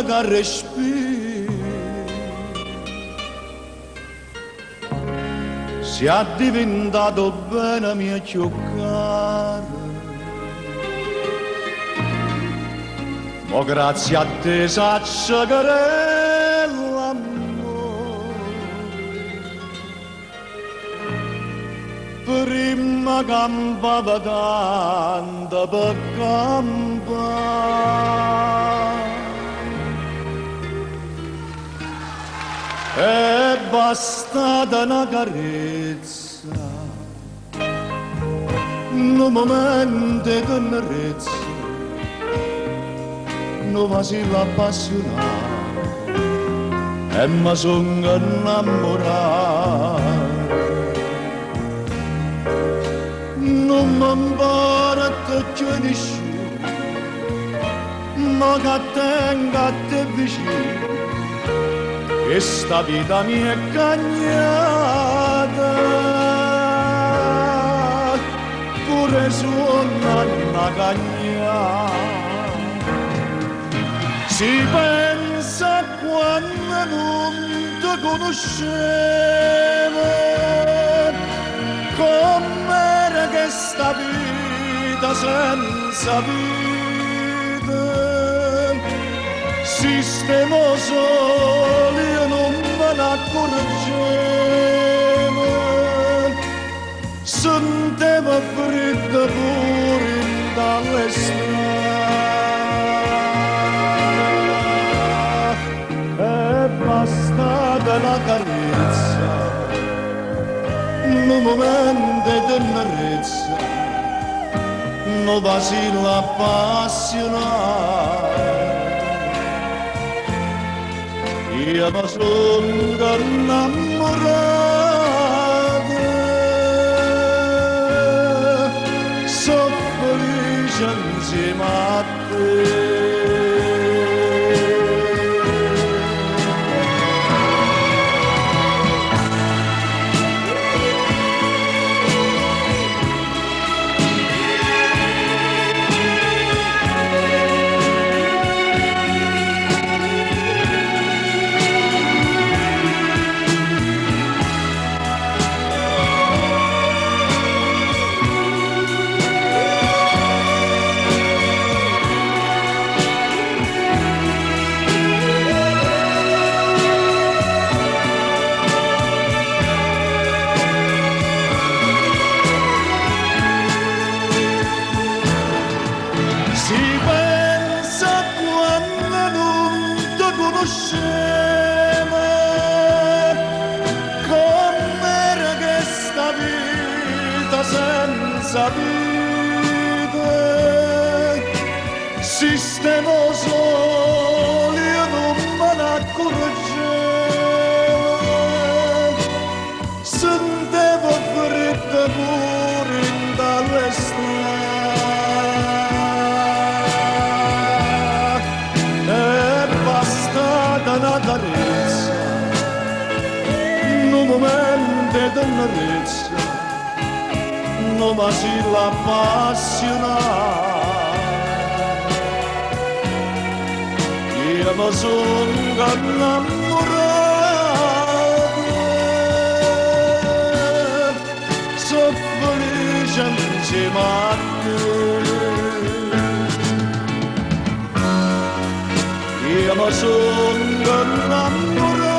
che respiri sia diventato bene mia giocare. Ma grazie a te saccio che l'amore prima campava tanto per campare è bastata una carezza, un momento di tenerezza, non mi si appassionato e mi sono innamorato. Non mi pare che nessuno, ma che tenga a te vicino. Questa vita mi è cagnata, pure suona una cagnata. Si pensa quando non ti conoscevo, com'era questa vita senza vita. Sistemo soli e non me ne accorgevo, sentivo freddo pure dalle strade. È bastata la carezza, un momento di tenerezza, non vacillo appassionato. Io mi sono innamorato, sono felice insieme a te. Si pensa quando non ti conoscevo, com'era questa vita senza vita. Sistemo soli e non me ne accorgevo, sentivo freddo pure dalle strade. Una carezza, un momento di tenerezza, non mi si appassionato. Io mi sono innamorato, sono felice insieme a te. Io mi sono innamorato.